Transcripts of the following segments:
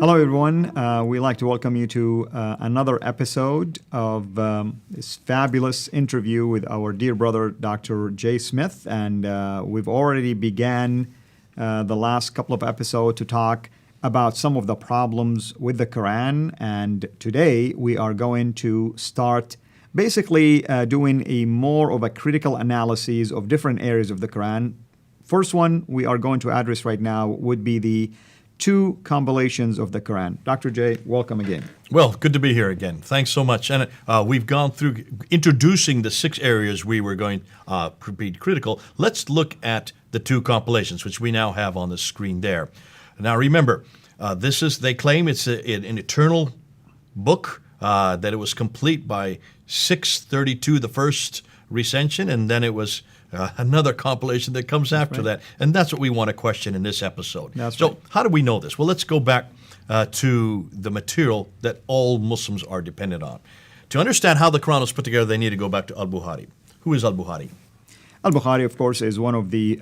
Hello, everyone. We'd like to welcome you to another episode of this fabulous interview with our dear brother, Dr. Jay Smith. And we've already began the last couple of episodes to talk about some of the problems with the Quran. And today we are going to start basically doing a more of a critical analysis of different areas of the Quran. First one we are going to address right now would be the two compilations of the Quran. Dr. Jay, welcome again. Well, good to be here again. Thanks so much. And we've gone through introducing the 6 areas we were going to be critical. Let's look at the 2 compilations, which we now have on the screen there. Now, remember, they claim it's an eternal book, that it was complete by 632, the first recension, and then it was another compilation that comes after that. And that's what we want to question in this episode. So how do we know this? Well, let's go back to the material that all Muslims are dependent on. To understand how the Quran was put together, they need to go back to Al-Bukhari. Who is Al-Bukhari? Al-Bukhari, of course, is one of the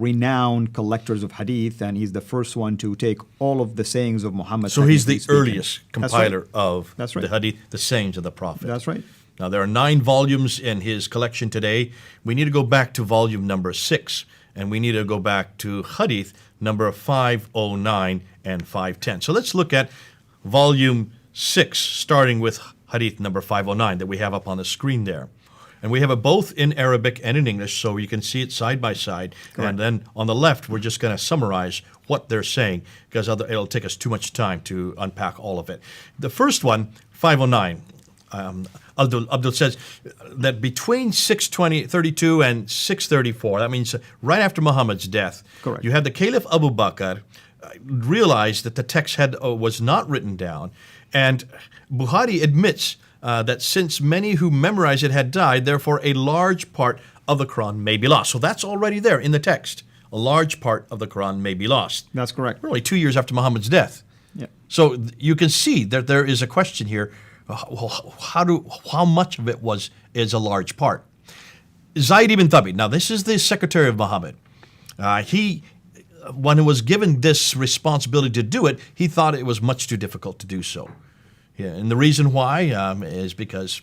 renowned collectors of hadith, and he's the first one to take all of the sayings of Muhammad. So he's the earliest compiler of the hadith, the sayings of the Prophet. That's right. Now, there are 9 volumes in his collection today. We need to go back to volume number 6, and we need to go back to hadith number 509 and 510. So let's look at volume 6, starting with hadith number 509 that we have up on the screen there. And we have it both in Arabic and in English, so you can see it side by side. Correct. And then on the left, we're just going to summarize what they're saying, because it'll take us too much time to unpack all of it. The first one, 509, Abdul says that between 632 and 634, that means right after Muhammad's death, correct, you had the Caliph Abu Bakr realized that the text was not written down, and Bukhari admits that since many who memorized it had died, therefore a large part of the Quran may be lost. So that's already there in the text. A large part of the Quran may be lost. That's correct. We're only 2 years after Muhammad's death. Yeah. So you can see that there is a question here. How much of it is a large part? Zayd ibn Thabit. Now, this is the secretary of Muhammad. When he was given this responsibility to do it, he thought it was much too difficult to do so. Yeah, and the reason why is because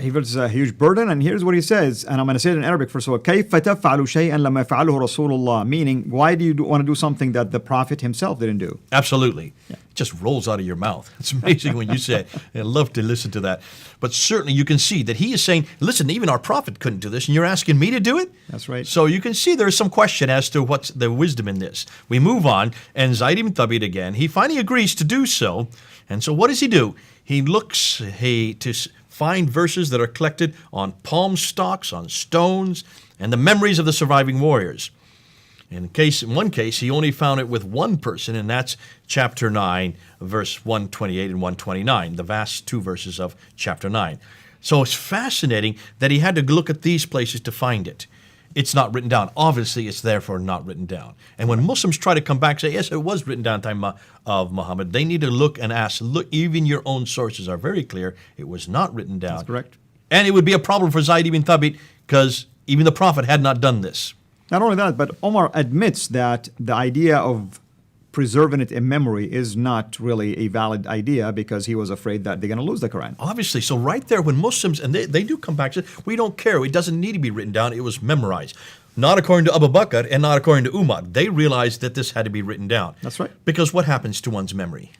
he feels a huge burden, and here's what he says, and I'm going to say it in Arabic first of all. كيف تفعل شيئا لما يفعله رسول الله? Meaning, why do you want to do something that the Prophet himself didn't do? Absolutely. Yeah. It just rolls out of your mouth. It's amazing when you say it. I love to listen to that. But certainly you can see that he is saying, listen, even our Prophet couldn't do this, and you're asking me to do it? That's right. So you can see there's some question as to what's the wisdom in this. We move on, and Zayd ibn Thabit again, he finally agrees to do so. And so what does he do? He looks to find verses that are collected on palm stalks, on stones, and the memories of the surviving warriors. In one case, he only found it with one person, and that's chapter 9, verse 128 and 129, the last 2 verses of chapter 9. So it's fascinating that he had to look at these places to find it. It's not written down. Obviously, it's therefore not written down. And when Muslims try to come back and say, yes, it was written down at the time of Muhammad, they need to look and ask, look, even your own sources are very clear. It was not written down. That's correct. And it would be a problem for Zayd ibn Thabit because even the Prophet had not done this. Not only that, but Omar admits that the idea of preserving it in memory is not really a valid idea because he was afraid that they're going to lose the Quran. Obviously. So right there, when Muslims, and they do come back and say, we don't care. It doesn't need to be written down. It was memorized. Not according to Abu Bakr and not according to Umar. They realized that this had to be written down. That's right. Because what happens to one's memory?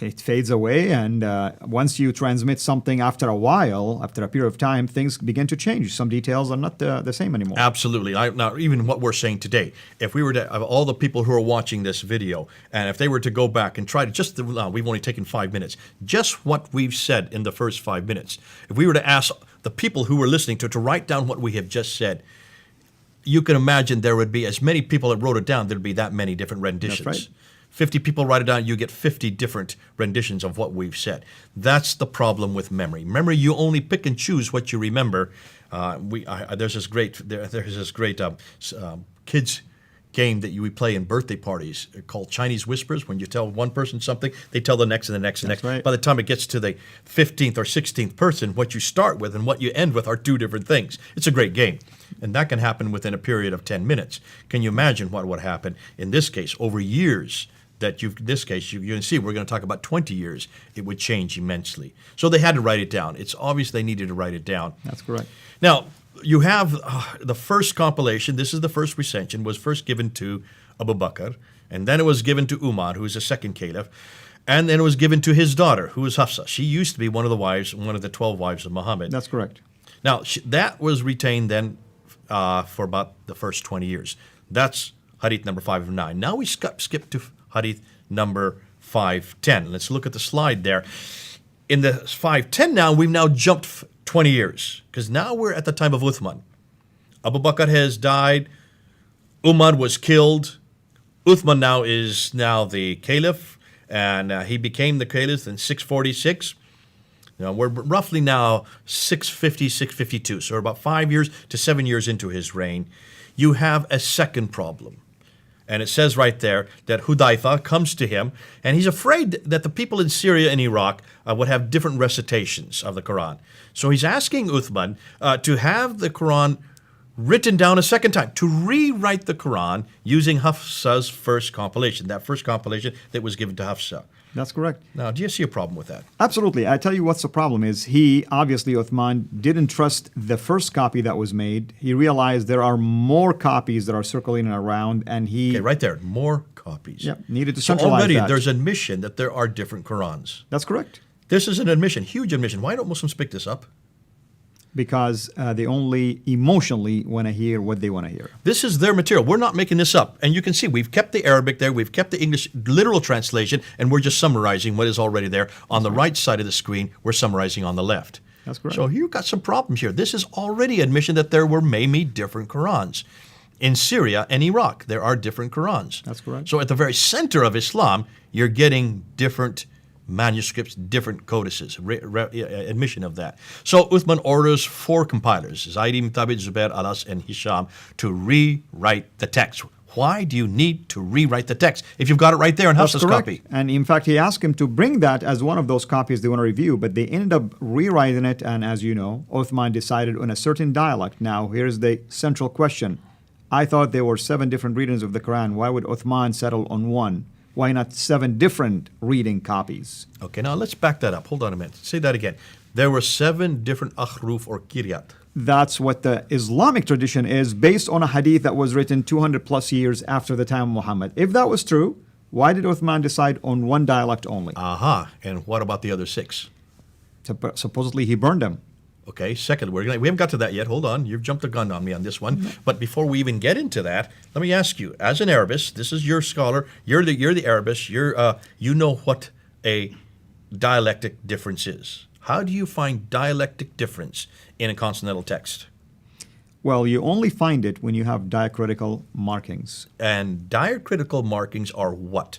It fades away, and once you transmit something after a while, after a period of time, things begin to change. Some details are not the same anymore. Absolutely. Now, even what we're saying today, if we were to, of all the people who are watching this video, and if they were to go back and try to we've only taken 5 minutes, just what we've said in the first 5 minutes, if we were to ask the people who were listening to write down what we have just said, you can imagine there would be as many people that wrote it down, there'd be that many different renditions. That's right. 50 people write it down, you get 50 different renditions of what we've said. That's the problem with memory. Memory, you only pick and choose what you remember. There's this great kids game that we play in birthday parties called Chinese Whispers. When you tell one person something, they tell the next and the next and the next. Right. By the time it gets to the 15th or 16th person, what you start with and what you end with are 2 different things. It's a great game. And that can happen within a period of 10 minutes. Can you imagine what would happen in this case over years? that in this case, you can see we're going to talk about 20 years, it would change immensely. So they had to write it down. It's obvious they needed to write it down. That's correct. Now, you have the first compilation. This is the first recension, was first given to Abu Bakr, and then it was given to Umar, who is the second caliph, and then it was given to his daughter, who was Hafsa. She used to be one of the 12 wives of Muhammad. That's correct. Now, that was retained then for about the first 20 years. That's Hadith number 5 of 9. Now we skip to Hadith number 510. Let's look at the slide there. In the 510 now, we've now jumped 20 years, because now we're at the time of Uthman. Abu Bakr has died. Umar was killed. Uthman now is the caliph, and he became the caliph in 646. Now we're roughly now 650, 652, so we're about 5 years to 7 years into his reign. You have a second problem. And it says right there that Hudayfa comes to him, and he's afraid that the people in Syria and Iraq would have different recitations of the Quran. So he's asking Uthman to have the Quran written down a second time, to rewrite the Quran using Hafsa's first compilation, that first compilation that was given to Hafsa. That's correct. Now, do you see a problem with that? Absolutely. I tell you what's the problem is obviously, Uthman didn't trust the first copy that was made. He realized there are more copies that are circulating around, and he... Okay, right there, more copies. Needed to so centralize already that. There's admission that there are different Qurans. That's correct. This is an admission, huge admission. Why don't Muslims pick this up? Because they only emotionally want to hear what they want to hear. This is their material. We're not making this up. And you can see we've kept the Arabic there, we've kept the English literal translation, and we're just summarizing what is already there. On the right side of the screen, we're summarizing on the left. That's correct. So you've got some problems here. This is already admission that there were maybe different Qurans. In Syria and Iraq, there are different Qurans. That's correct. So at the very center of Islam, you're getting different manuscripts, different codices, admission of that. So Uthman orders 4 compilers, Zayd ibn Thabit, Zubair, Alas, and Hisham, to rewrite the text. Why do you need to rewrite the text if you've got it right there in Hafsa's copy? And in fact, he asked him to bring that as one of those copies they want to review, but they ended up rewriting it, and as you know, Uthman decided on a certain dialect. Now, here's the central question. I thought there were 7 different readings of the Quran. Why would Uthman settle on one? Why not 7 different reading copies? Okay, now let's back that up. Hold on a minute. Say that again. There were 7 different akhruf or kiryat. That's what the Islamic tradition is, based on a hadith that was written 200 plus years after the time of Muhammad. If that was true, why did Uthman decide on one dialect only? Aha. And what about the other 6? Supposedly he burned them. Okay, second, we haven't got to that yet. Hold on. You've jumped the gun on me on this one. But before we even get into that, let me ask you, as an Arabist, this is your scholar, you're the Arabist, you know what a dialectic difference is. How do you find dialectic difference in a consonantal text? Well, you only find it when you have diacritical markings. And diacritical markings are what?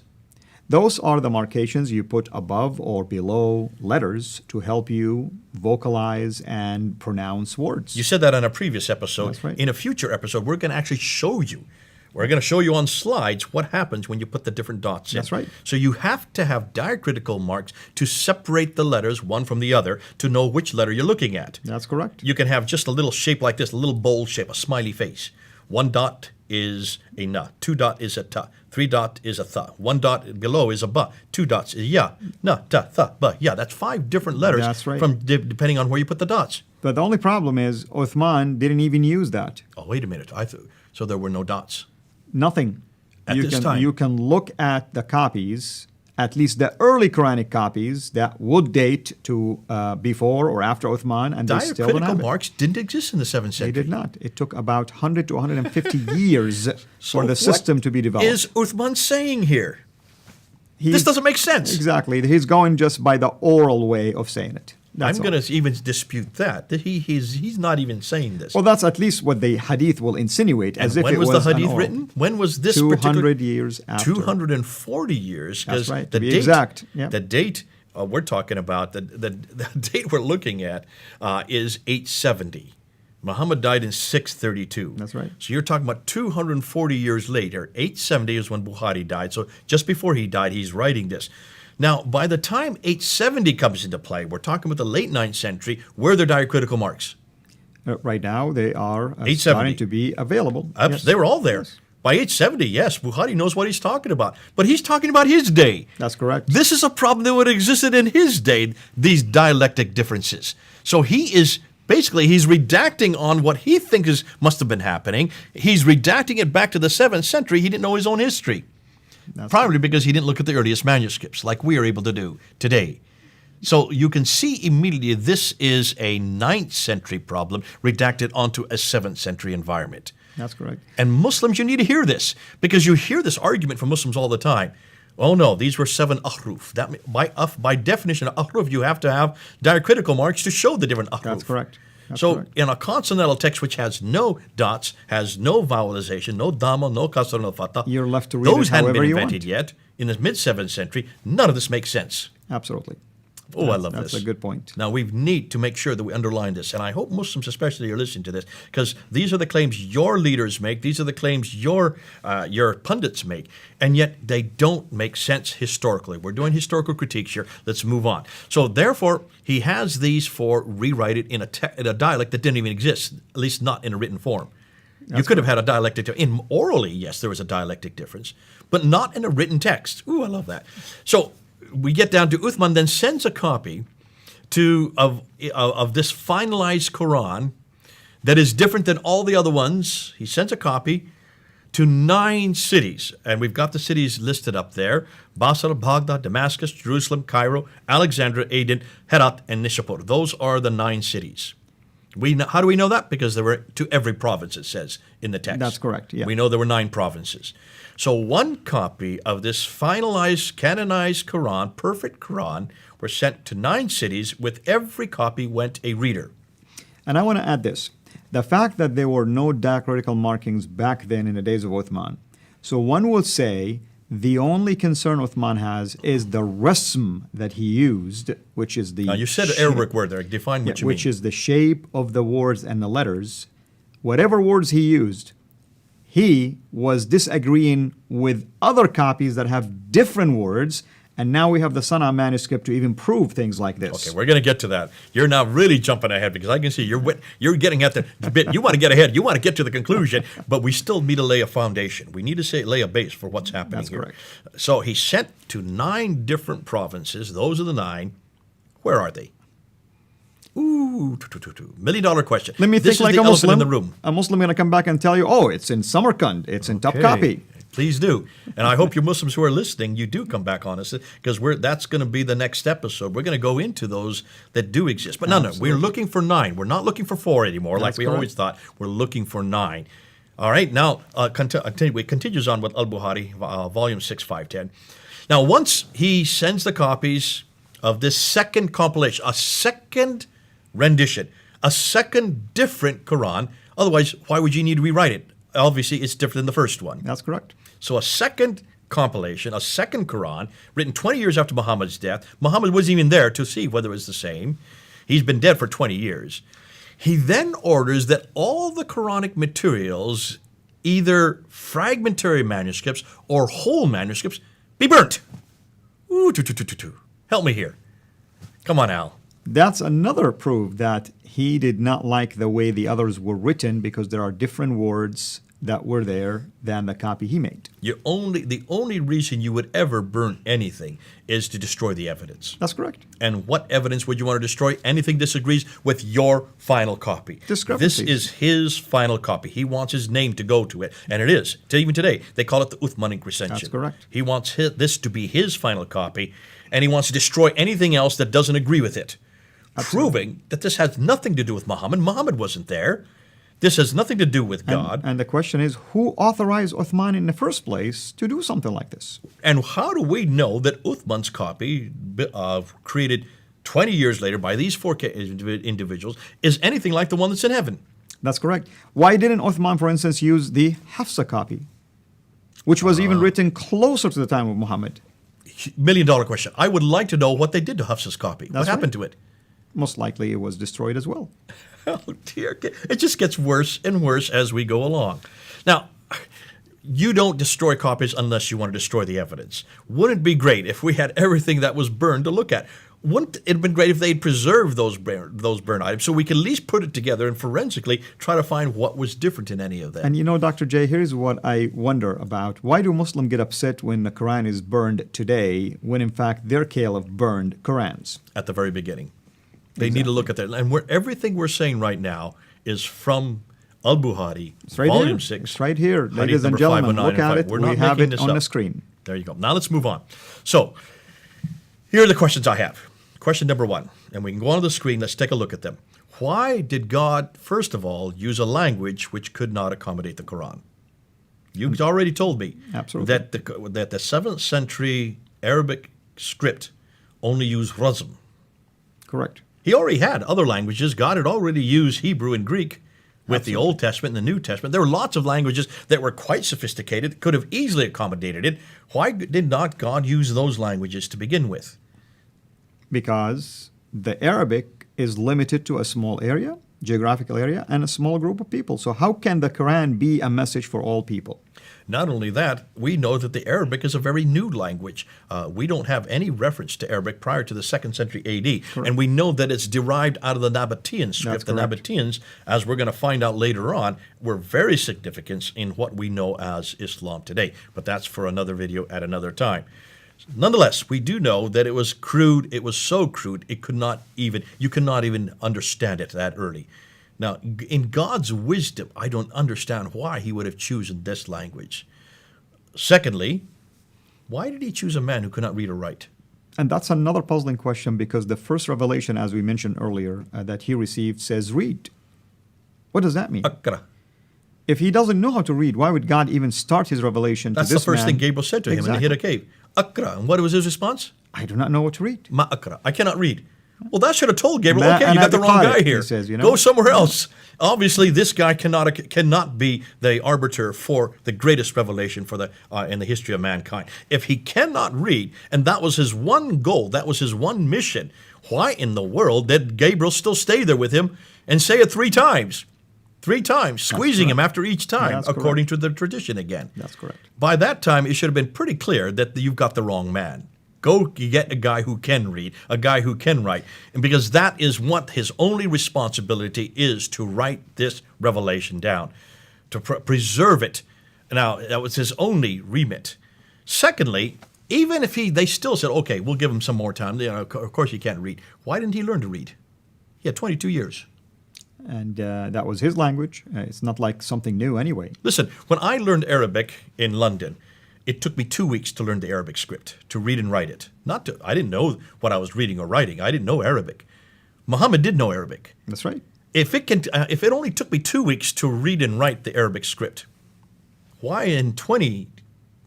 Those are the markations you put above or below letters to help you vocalize and pronounce words. You said that on a previous episode. That's right. In a future episode, we're going to actually show you. We're going to show you on slides what happens when you put the different dots in. That's right. So you have to have diacritical marks to separate the letters one from the other to know which letter you're looking at. That's correct. You can have just a little shape like this, a little bowl shape, a smiley face. 1 dot is a na, 2 dot is a ta, 3 dot is a tha, 1 dot below is a ba, 2 dots is ya, na, ta, tha, ba. Yeah, that's 5 different letters. That's right. From depending on where you put the dots. But the only problem is Uthman didn't even use that. Oh, wait a minute. So there were no dots. Nothing. At this time. You can look at the copies, at least the early Quranic copies that would date to before or after Uthman, and they still don't have Diacritical it. marks didn't exist in the 7th century. They did not. It took about 100 to 150 years for the what system to be developed. Is Uthman saying here? This doesn't make sense. Exactly. He's going just by the oral way of saying it. That's I'm going to even dispute that. That he's not even saying this. Well, that's at least what the hadith will insinuate, and as if when it was was the an hadith oral. written? When was this 200 years after. 240 years. That's right, The to be date, exact. Yeah. The date we're talking about, the date we're looking at is 870. Muhammad died in 632. That's right. So you're talking about 240 years later. 870 is when Bukhari died. So just before he died, he's writing this. Now, by the time 870 comes into play, we're talking about the late 9th century, where are the diacritical marks? Right now, they are 870. starting to be available. Yes. They were all there. Yes. By 870, yes, Bukhari knows what he's talking about. But he's talking about his day. That's correct. This is a problem that would have existed in his day, these dialectic differences. So he's redacting on what he thinks must have been happening. He's redacting it back to the 7th century. He didn't know his own history. Probably because he didn't look at the earliest manuscripts like we are able to do today. So you can see immediately this is a 9th century problem redacted onto a 7th century environment. That's correct. And Muslims, you need to hear this because you hear this argument from Muslims all the time. Oh no, these were 7 ahruf. By definition of ahruf, you have to have diacritical marks to show the different ahruf. That's correct. That's so correct. in a consonantal text which has no dots, has no vowelization, no dhamma, no kasra, no fatha, You're left to read those it hadn't however been you invented want. yet. In the mid-7th century, none of this makes sense. Absolutely. Oh, I love this. That's a good point. Now, we need to make sure that we underline this, and I hope Muslims especially are listening to this, because these are the claims your leaders make, these are the claims your pundits make, and yet they don't make sense historically. We're doing historical critiques here. Let's move on. So, therefore, he has these for rewrite it in a dialect that didn't even exist, at least not in a written form. You could have had a dialectic in orally, yes, there was a dialectic difference, but not in a written text. Ooh, I love that. So we get down to Uthman then sends a copy of this finalized Quran that is different than all the other ones. He sends a copy to 9 cities, and we've got the cities listed up there: Basra, Baghdad, Damascus, Jerusalem, Cairo, Alexandria, Aden, Herat, and Nishapur. Those are the 9 cities. How do we know that? Because there were to every province, it says in the text. That's correct, yeah. We know there were 9 provinces. So one copy of this finalized, canonized Quran, perfect Quran, were sent to 9 cities. With every copy went a reader. And I want to add this. The fact that there were no diacritical markings back then in the days of Uthman. So one will say the only concern Uthman has is the rasm that he used, which is the... Now you said an Arabic word there. Define what you mean. Which is the shape of the words and the letters. Whatever words he used, he was disagreeing with other copies that have different words, and now we have the Sana manuscript to even prove things like this. Okay, we're going to get to that. You're now really jumping ahead because I can see you're getting at the bit. You want to get ahead. You want to get to the conclusion, but we still need to lay a foundation. We need to lay a base for what's happening That's here. correct. So he sent to 9 different provinces. Those are the 9. Where are they? Ooh, $1 million question. Let me This think is like the a elephant Muslim. in the room. A Muslim going to come back and tell you, oh, it's in Samarkand. It's in top copy. Please do. And I hope you Muslims who are listening, you do come back on us, because that's going to be the next episode. We're going to go into those that do exist. But no, we're looking for 9. We're not looking for 4 anymore, That's like we correct. always thought. We're looking for 9. All right, now it continues on with Al-Bukhari, volume 6, 510. Now, once he sends the copies of this second compilation, a second rendition, a second different Quran, otherwise, why would you need to rewrite it? Obviously, it's different than the first one. That's correct. So a second compilation, a second Quran, written 20 years after Muhammad's death. Muhammad wasn't even there to see whether it was the same. He's been dead for 20 years. He then orders that all the Quranic materials, either fragmentary manuscripts or whole manuscripts, be burnt. Ooh, help me here. Come on, Al. That's another proof that he did not like the way the others were written, because there are different words that were there than the copy he made. The only reason you would ever burn anything is to destroy the evidence. That's correct. And what evidence would you want to destroy? Anything disagrees with your final copy. This Discrepancies. is his final copy. He wants his name to go to it. And it is. Even today, they call it the Uthmanic recension. That's correct. He wants this to be his final copy, and he wants to destroy anything else that doesn't agree with it. Absolutely. Proving that this has nothing to do with Muhammad. Muhammad wasn't there. This has nothing to do with God. And the question is, who authorized Uthman in the first place to do something like this? And how do we know that Uthman's copy, created 20 years later by these 4 individuals, is anything like the one that's in heaven? That's correct. Why didn't Uthman, for instance, use the Hafsa copy, which was even written closer to the time of Muhammad? $1 million question. I would like to know what they did to Hafsa's copy. What That's happened to it? Most likely it was destroyed as well. Oh, dear. It just gets worse and worse as we go along. Now, you don't destroy copies unless you want to destroy the evidence. Wouldn't it be great if we had everything that was burned to look at? Wouldn't it have been great if they'd preserved those burn items so we could at least put it together and forensically try to find what was different in any of them? And you know, Dr. J, here's what I wonder about. Why do Muslims get upset when the Quran is burned today, when in fact their caliph burned Qurans? At the very beginning. They need to look at that. And everything we're saying right now is from Al-Bukhari, Volume 6. It's right here, Hadith ladies and number gentlemen. 509 Look and at 5. it. We're We not have making it this on up. the screen. There you go. Now let's move on. So, here are the questions I have. Question number 1, and we can go on to the screen. Let's take a look at them. Why did God, first of all, use a language which could not accommodate the Quran? You've already told me Absolutely. that the 7th century Arabic script only used razm. Correct. He already had other languages. God had already used Hebrew and Greek with the Old Testament and the New Testament. There were lots of languages that were quite sophisticated, could have easily accommodated it. Why did not God use those languages to begin with? Because the Arabic is limited to a small area, geographical area, and a small group of people. So how can the Quran be a message for all people? Not only that, we know that the Arabic is a very new language. We don't have any reference to Arabic prior to the 2nd century AD. Correct. And we know that it's derived out of the Nabatean script. That's The correct. Nabateans, as we're going to find out later on, were very significant in what we know as Islam today. But that's for another video at another time. Nonetheless, we do know that it was crude. It was so crude, you could not even understand it that early. Now, in God's wisdom, I don't understand why he would have chosen this language. Secondly, why did he choose a man who could not read or write? And that's another puzzling question, because the first revelation, as we mentioned earlier, that he received says read. What does that mean? Akra. If he doesn't know how to read, why would God even start his revelation That's to this the first man? thing Gabriel said to him when they hit a cave. Akra. And what was his response? I do not know what to read. Ma akra. I cannot read. Well, that should have told Gabriel, Ma okay, you ana got the wrong biqari, guy here. he says, you know. Go somewhere else. Obviously, this guy cannot be the arbiter for the greatest revelation for in the history of mankind. If he cannot read, and that was his one goal, that was his one mission, why in the world did Gabriel still stay there with him and say it 3 times? 3 times, squeezing him after each time, That's according to the tradition again. That's correct. By that time, it should have been pretty clear that you've got the wrong man. Go get a guy who can read, a guy who can write. And because that is what his only responsibility is, to write this revelation down, to preserve it. Now, that was his only remit. Secondly, even if they still said, okay, we'll give him some more time. Of course he can't read. Why didn't he learn to read? He had 22 years. And that was his language. It's not like something new anyway. Listen, when I learned Arabic in London, it took me 2 weeks to learn the Arabic script, to read and write it. I didn't know what I was reading or writing. I didn't know Arabic. Muhammad did know Arabic. That's right. If it only took me 2 weeks to read and write the Arabic script, why in 22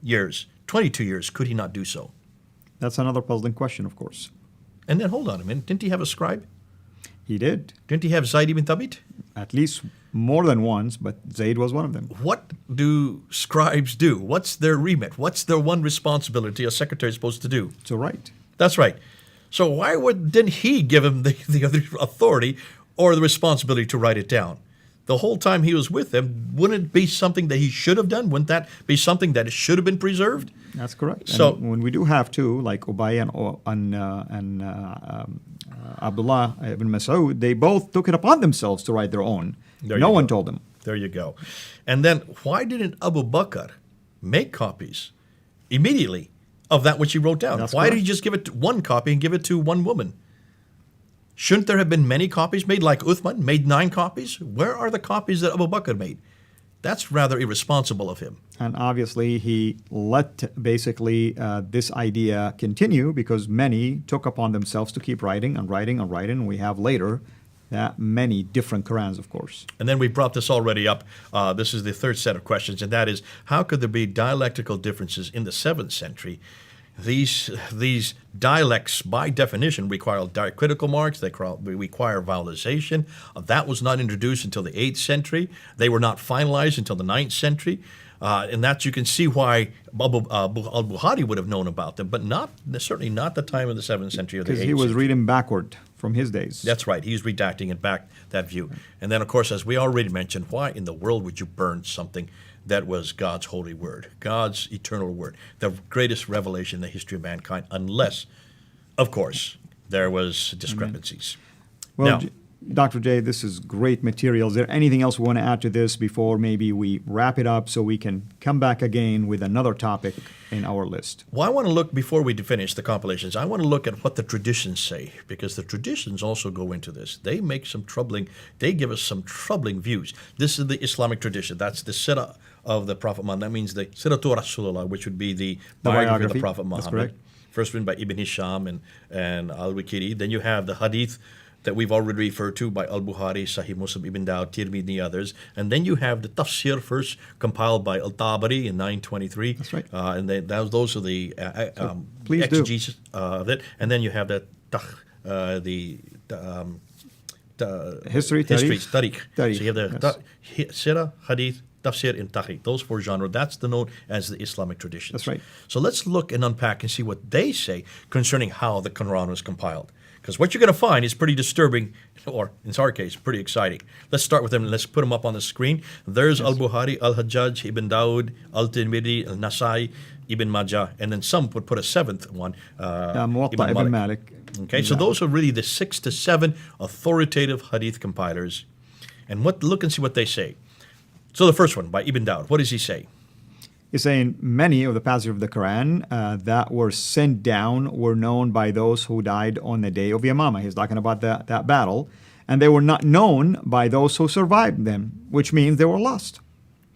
years, could he not do so? That's another puzzling question, of course. And then hold on a minute, didn't he have a scribe? He did. Didn't he have Zayd ibn Thabit? At least more than once, but Zayd was one of them. What do scribes do? What's their remit? What's their one responsibility a secretary is supposed to do? To write. That's right. So why didn't he give him the other authority or the responsibility to write it down? The whole time he was with them, wouldn't it be something that he should have done? Wouldn't that be something that should have been preserved? That's correct. So and when we do have two, like Ubay and Abdullah ibn Mas'ud, they both took it upon themselves to write their own. No one told them. There you go. And then why didn't Abu Bakr make copies immediately of that which he wrote down? That's Why did correct. he just give it one copy and give it to one woman? Shouldn't there have been many copies made, like Uthman made 9 copies? Where are the copies that Abu Bakr made? That's rather irresponsible of him. And obviously, he let basically this idea continue, because many took upon themselves to keep writing and writing and writing. And we have later many different Qurans, of course. And then we brought this already up. This is the third set of questions, and that is, how could there be dialectical differences in the 7th century? These dialects, by definition, require diacritical marks. They require vowelization. That was not introduced until the 8th century. They were not finalized until the 9th century. And that you can see why al-Bukhari would have known about them, but certainly not the time of the 7th century or the 8th Because century. he was reading backward from his days. That's right. He's redacting it back, that view. And then, of course, as we already mentioned, why in the world would you burn something that was God's holy word, God's eternal word, the greatest revelation in the history of mankind, unless, of course, there was discrepancies. Well, Now, Dr. J, this is great material. Is there anything else we want to add to this before maybe we wrap it up so we can come back again with another topic in our list? well, I want to look, before we finish the compilations, I want to look at what the traditions say, because the traditions also go into this. They give us some troubling views. This is the Islamic tradition. That's the Sirah of the Prophet Muhammad. That means the Siratu Rasulullah, which would be the biography of the Prophet Muhammad. That's correct. First written by Ibn Hisham and Al-Waqidi. Then you have the hadith that we've already referred to by Al-Bukhari, Sahih Muslim, Ibn Dawud, Tirmidhi, and others. And then you have the tafsir first compiled by Al-Tabari in 923. That's right. And those are the please exegesis of it. And then you have the history, tariq. Tariq, So you have the Sirah, Hadith, Tafsir, and Tariq. Those four genres. That's known as the Islamic traditions. That's right. So let's look and unpack and see what they say concerning how the Quran was compiled. Because what you're going to find is pretty disturbing, or in our case, pretty exciting. Let's start with them. Let's put them up on the screen. There's Al-Bukhari, Al-Hajjaj, Ibn Dawud, Al-Tirmidhi, Al-Nasai, Ibn Majah, and then some would put a seventh one, Muwatta Ibn Malik. Okay, so those are really the 6 to 7 authoritative hadith compilers. And look and see what they say. So the first one, by Ibn Dawud, what does he say? He's saying many of the passages of the Quran that were sent down were known by those who died on the day of Yamama. He's talking about that battle. And they were not known by those who survived them, which means they were lost.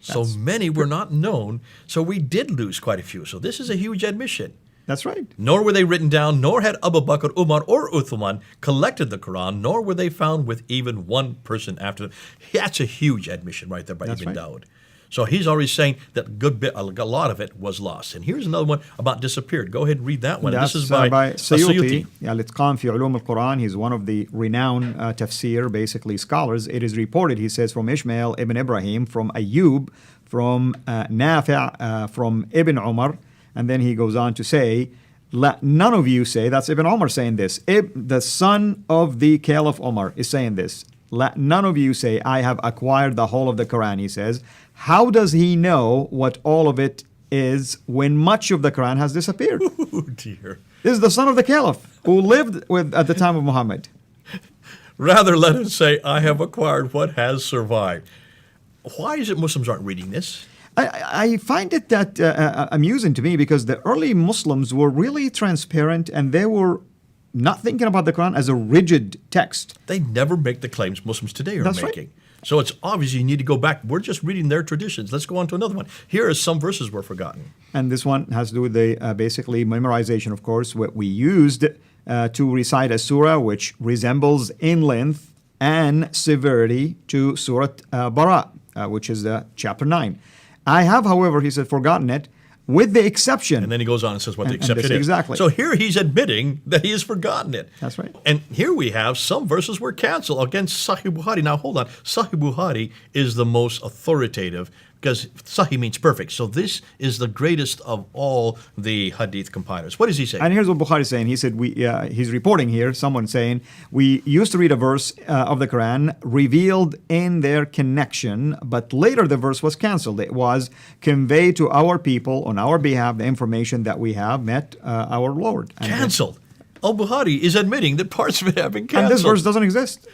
So many were not known, so we did lose quite a few. So this is a huge admission. That's right. Nor were they written down, nor had Abu Bakr, Umar, or Uthman collected the Quran, nor were they found with even one person after them. That's a huge admission right there by Ibn Dawud. So he's already saying that a lot of it was lost. And here's another one about disappeared. Go ahead and read that one. That's this is by Suyuti. Al-Itqan fi Ulum al-Quran. He's one of the renowned tafsir, basically scholars. It is reported, he says, from Ishmael ibn Ibrahim, from Ayyub, from Nafi', from Ibn Umar. And then he goes on to say, let none of you say, that's Ibn Umar saying this. The son of the Caliph Umar is saying this. Let none of you say, I have acquired the whole of the Quran, he says. How does he know what all of it is when much of the Quran has disappeared? Oh, dear. This is the son of the Caliph who lived at the time of Muhammad. Rather, let him say, I have acquired what has survived. Why is it Muslims aren't reading this? I find it that amusing to me because the early Muslims were really transparent and they were not thinking about the Quran as a rigid text. They never make the claims Muslims today are That's making. Right. So it's obvious you need to go back. We're just reading their traditions. Let's go on to another one. Here are some verses were forgotten. And this one has to do with the basically memorization, of course, what we used to recite a surah which resembles in length and severity to Surah Bara, which is chapter 9. I have, however, he said, forgotten it, with the exception. And then he goes on and says what the exception is. Exactly. So here he's admitting that he has forgotten it. That's right. And here we have some verses were canceled against Sahih Bukhari. Now hold on. Sahih Bukhari is the most authoritative because Sahih means perfect. So this is the greatest of all the hadith compilers. What does he say? And here's what Bukhari is saying. He said, he's reporting here, someone saying, we used to read a verse of the Quran revealed in their connection, but later the verse was canceled. It was conveyed to our people on our behalf the information that we have met our Lord. And canceled. Al-Bukhari is admitting that parts of it have been canceled. And this verse doesn't exist.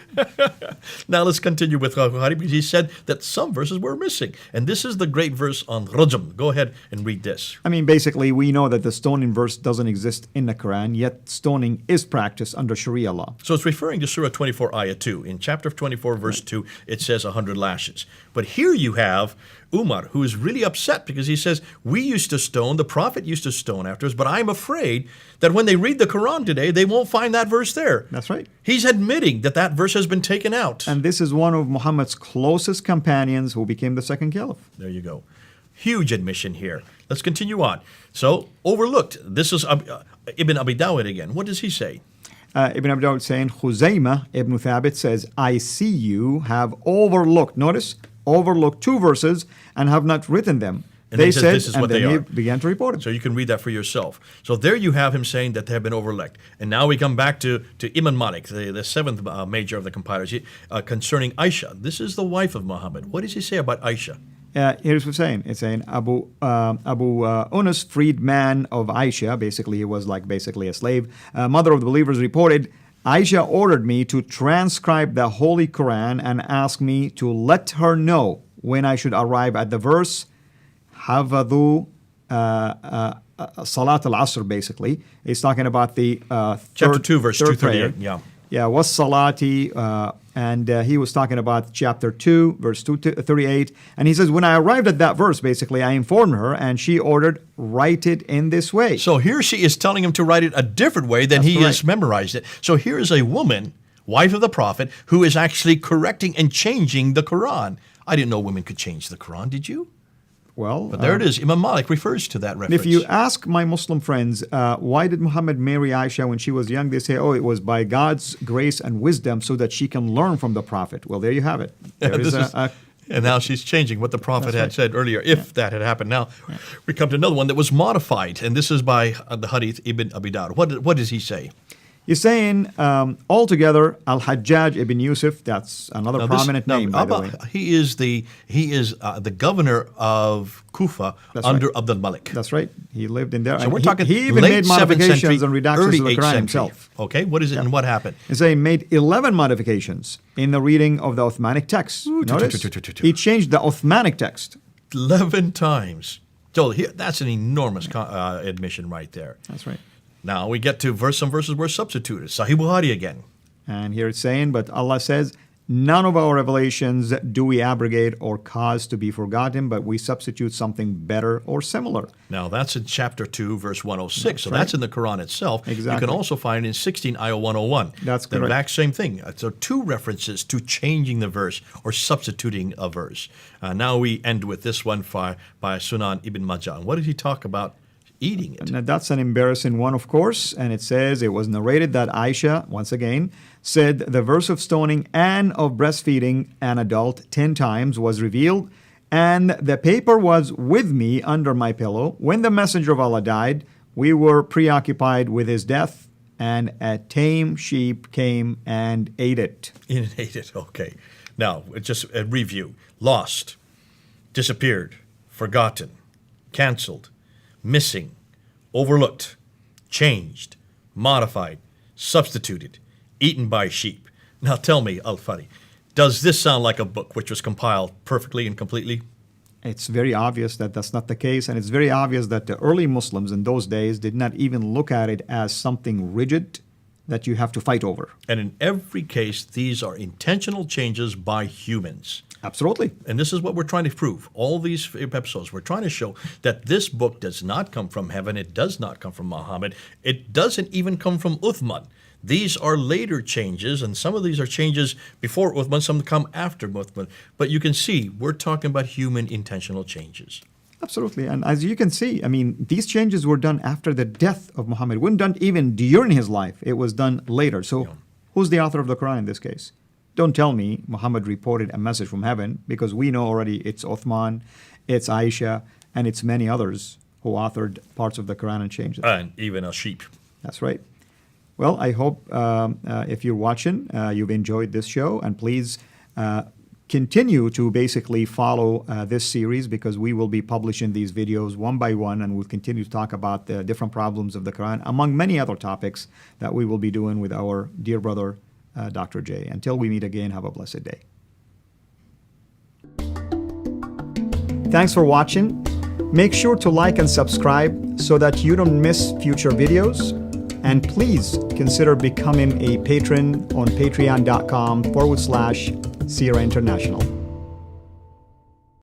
Now let's continue with Al-Bukhari because he said that some verses were missing. And this is the great verse on Rajam. Go ahead and read this. I mean, basically, we know that the stoning verse doesn't exist in the Quran, yet stoning is practiced under Sharia law. So it's referring to Surah 24, Ayah 2. In chapter 24, verse 2, it says 100 lashes. But here you have Umar, who is really upset because he says, we used to stone, the Prophet used to stone after us, but I'm afraid that when they read the Quran today, they won't find that verse there. That's right. He's admitting that that verse has been taken out. And this is one of Muhammad's closest companions who became the second caliph. There you go. Huge admission here. Let's continue on. So, overlooked. This is Ibn Abi Dawud again. What does he say? Ibn Abi Dawud saying, Khuzaymah ibn Thabit says, I see you have overlooked, notice, overlooked 2 verses and have not written them. And they says, said, this is and what then they he are. began to report it. So you can read that for yourself. So there you have him saying that they have been overlooked. And now we come back to Imam Malik, the 7th major of the compilers, concerning Aisha. This is the wife of Muhammad. What does he say about Aisha? Here's what it's saying. It's saying Abu Unus, freedman of Aisha, basically he was like basically a slave, mother of the believers, reported, Aisha ordered me to transcribe the Holy Quran and asked me to let her know when I should arrive at the verse, Hafadhu Salat al-Asr, basically. He's talking about the Chapter 2, verse third 238. prayer. Yeah, was Salati, and he was talking about chapter 2, verse 238. And he says, when I arrived at that verse, basically, I informed her, and she ordered, write it in this way. So here she is telling him to write it a different way than he has memorized it. So here is a woman, wife of the prophet, who is actually correcting and changing the Quran. I didn't know women could change the Quran, did you? Well, but there it is. Imam Malik refers to that reference. If you ask my Muslim friends, why did Muhammad marry Aisha when she was young? They say, oh, it was by God's grace and wisdom so that she can learn from the Prophet. Well, there you have it. There is and now she's changing what the Prophet had said earlier, if that had happened. Now, we come to another one that was modified, and this is by the Hadith Ibn Abi Dawud. What does he say? He's saying, altogether, Al-Hajjaj ibn Yusuf, that's another prominent name, by the way. He is the governor of Kufa under Abdul Malik. That's right. He lived in there. So we're talking he even made modifications and redactions of the Quran himself. Okay, what is it and what happened? He's saying he made 11 modifications in the reading of the Uthmanic text. Notice, he changed the Uthmanic text. 11 times. So that's an enormous admission right there. That's right. Now we get to some verses were substituted. Sahih Bukhari again. And here it's saying, but Allah says, none of our revelations do we abrogate or cause to be forgotten, but we substitute something better or similar. Now that's in chapter 2, verse 106. So that's in the Quran itself. Exactly. You can also find it in 16, ayah 101. That's correct. The exact same thing. So 2 references to changing the verse or substituting a verse. Now we end with this one by Sunan Ibn Majah. What did he talk about? Eating it. Now, that's an embarrassing one, of course, and it says it was narrated that Aisha, once again, said the verse of stoning and of breastfeeding an adult 10 times was revealed, and the paper was with me under my pillow. When the messenger of Allah died, we were preoccupied with his death, and a tame sheep came and ate it. It ate it, okay. Now, just a review. Lost, disappeared, forgotten, canceled, missing, overlooked, changed, modified, substituted, eaten by sheep. Now tell me, Al-Fadi, does this sound like a book which was compiled perfectly and completely? It's very obvious that that's not the case, and it's very obvious that the early Muslims in those days did not even look at it as something rigid that you have to fight over. And in every case, these are intentional changes by humans. Absolutely. And this is what we're trying to prove. All these episodes, we're trying to show that this book does not come from heaven. It does not come from Muhammad. It doesn't even come from Uthman. These are later changes, and some of these are changes before Uthman, some come after Uthman. But you can see, we're talking about human intentional changes. Absolutely. And as you can see, I mean, these changes were done after the death of Muhammad. It wasn't done even during his life. It was done later. So who's the author of the Quran in this case? Don't tell me Muhammad reported a message from heaven, because we know already it's Uthman, it's Aisha, and it's many others who authored parts of the Quran and changed it. And even a sheep. That's right. Well, I hope if you're watching, you've enjoyed this show, and please continue to basically follow this series, because we will be publishing these videos one by one, and we'll continue to talk about the different problems of the Quran, among many other topics that we will be doing with our dear brother, Dr. J. Until we meet again, have a blessed day. Thanks for watching. Make sure to like and subscribe so that you don't miss future videos. And please consider becoming a patron on patreon.com/Sierra International.